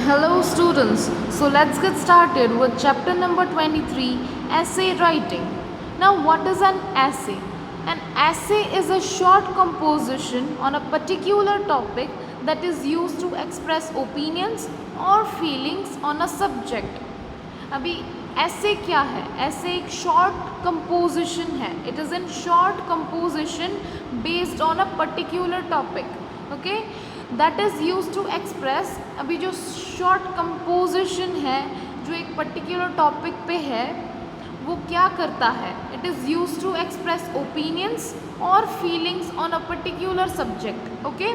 Hello students, so let's get started with chapter number 23, essay writing. Now what is an essay? An essay is a short composition on a particular topic that is used to express opinions or feelings on a subject. अभी ऐसे क्या है? Essay एक short composition है. It is in short composition based on a particular topic. Okay, that is use to express. अभी जो short composition है जो एक पर्टिकुलर टॉपिक पे है वो क्या करता है? It is use to express opinions और feelings on a particular subject. Okay,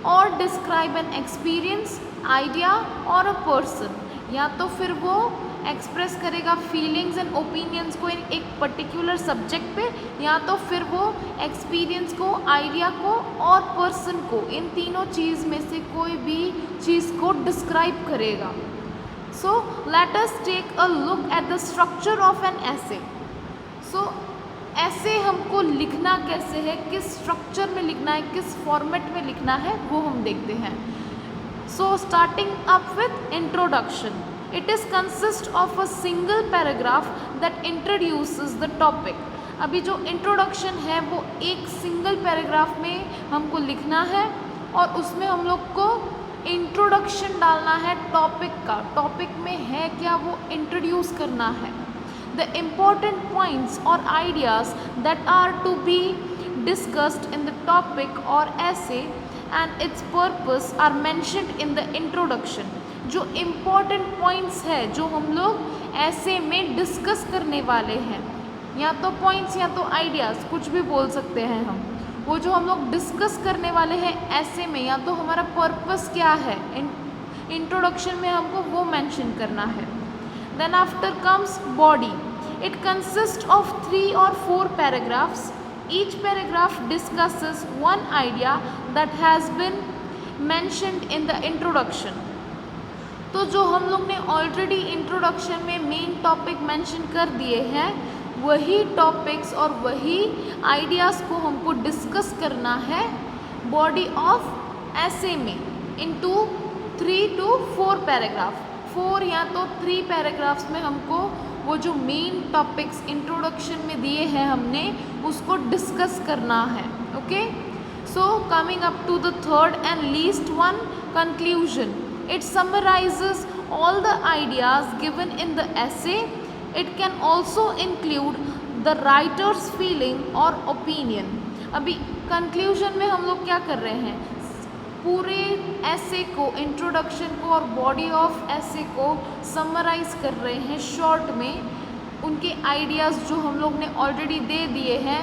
और डिस्क्राइब एन एक्सपीरियंस, आइडिया और अ पर्सन. या तो फिर वो एक्सप्रेस करेगा फीलिंग्स एंड ओपिनियंस को एक पर्टिकुलर सब्जेक्ट पे, या तो फिर वो एक्सपीरियंस को, आइडिया को और पर्सन को, इन तीनों चीज़ में से कोई भी चीज़ को डिस्क्राइब करेगा. So let us take a look at the structure of an essay. So ऐसे हमको लिखना कैसे है, किस स्ट्रक्चर में लिखना है, किस फॉर्मेट में लिखना है, वो हम देखते हैं. So starting up with introduction. It is consist of a single paragraph that introduces the topic. अभी जो इंट्रोडक्शन है वो एक सिंगल पैराग्राफ में हमको लिखना है और उसमें हम लोग को इंट्रोडक्शन डालना है टॉपिक का. टॉपिक में है क्या वो इंट्रोड्यूस करना है. द इम्पॉर्टेंट पॉइंट्स और ideas that are to be discussed in the topic और essay and its purpose are mentioned in the introduction. जो इम्पॉर्टेंट पॉइंट्स है जो हम लोग ऐसे में डिस्कस करने वाले हैं, या तो पॉइंट्स या तो आइडियाज़, कुछ भी बोल सकते हैं हम. वो जो हम लोग डिस्कस करने वाले हैं ऐसे में, या तो हमारा पर्पस क्या है इंट्रोडक्शन में हमको वो मेंशन करना है. Then after comes body. It consist of 3 or 4 paragraphs. Each paragraph discusses one idea that has been mentioned in the introduction. तो जो हम लोग ने ऑलरेडी इंट्रोडक्शन में मेन टॉपिक मेंशन कर दिए हैं, वही टॉपिक्स और वही आइडियाज़ को हमको डिस्कस करना है बॉडी ऑफ ऐसे में इनटू 3 to 4 पैराग्राफ. 4 या तो 3 पैराग्राफ्स में हमको वो जो मेन टॉपिक्स इंट्रोडक्शन में दिए हैं हमने उसको डिस्कस करना है. Okay, so coming up to the third and least one, conclusion. It summarizes all the ideas given in the essay. It can also include the writer's feeling or opinion. अभी conclusion में हम लोग क्या कर रहे हैं? पूरे essay को, introduction को और body of essay को summarize कर रहे हैं शॉर्ट में. उनके आइडियाज़ जो हम लोग ने ऑलरेडी दे दिए हैं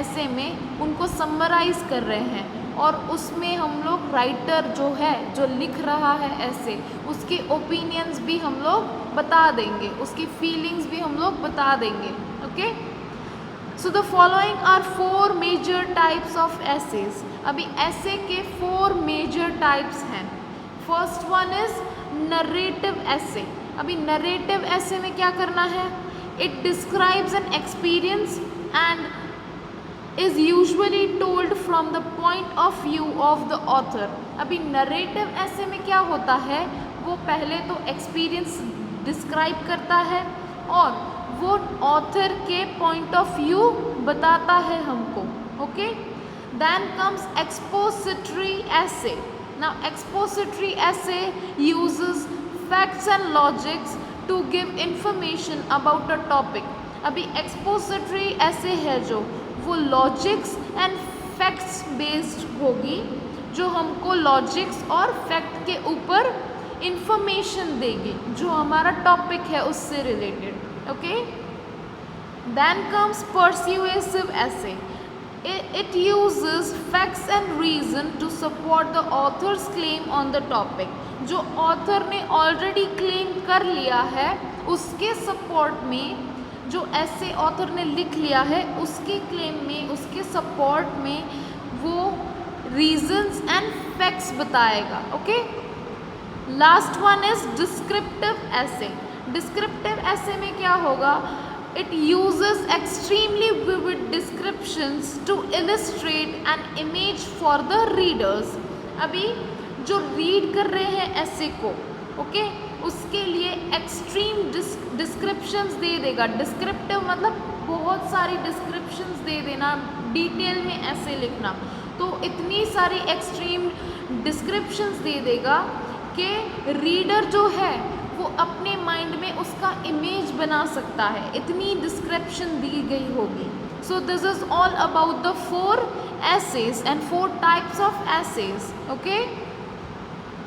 ऐसे में, उनको समराइज़ कर रहे हैं. और उसमें हम लोग राइटर जो है, जो लिख रहा है ऐसे, उसके ओपिनियंस भी हम लोग बता देंगे, उसकी फीलिंग्स भी हम लोग बता देंगे. Okay, so the following are 4 major types of essays. अभी ऐसे के 4 मेजर टाइप्स हैं. First one is narrative essay. अभी नरेटिव ऐसे में क्या करना है? It describes an experience and is usually told from the point of view of the author. अभी narrative essay में क्या होता है? वो पहले तो एक्सपीरियंस डिस्क्राइब करता है और वो ऑथर के पॉइंट ऑफ व्यू बताता है हमको. Okay, then comes expository essay. Now expository essay uses facts and logics to give information about a topic. अभी एक्सपोजिटरी ऐसे है जो वो लॉजिक्स एंड फैक्ट्स बेस्ड होगी, जो हमको लॉजिक्स और फैक्ट के ऊपर इंफॉर्मेशन देगी जो हमारा टॉपिक है उससे related. Okay, then comes persuasive essay. It uses facts and reason to support the author's claim on the topic. जो ऑथर ने ऑलरेडी क्लेम कर लिया है उसके सपोर्ट में, जो ऐसे ऑथर ने लिख लिया है उसके क्लेम में, उसके सपोर्ट में वो रीजंस एंड फैक्ट्स बताएगा. Okay, last one is descriptive essay. Descriptive essay में क्या होगा? It uses extremely vivid descriptions to illustrate an image for the readers. अभी जो रीड कर रहे हैं ऐसे को ओके, उसके लिए एक्सट्रीम डिस्क्रिप्शंस दे देगा। डिस्क्रिप्टिव मतलब बहुत सारी डिस्क्रिप्शंस दे देना, डिटेल में ऐसे लिखना। तो इतनी सारी एक्सट्रीम डिस्क्रिप्शंस दे देगा कि रीडर जो है वो अपने माइंड में उसका इमेज बना सकता है, इतनी डिस्क्रिप्शन दी गई होगी। So this is all about the 4 essays and 4 types of essays, okay?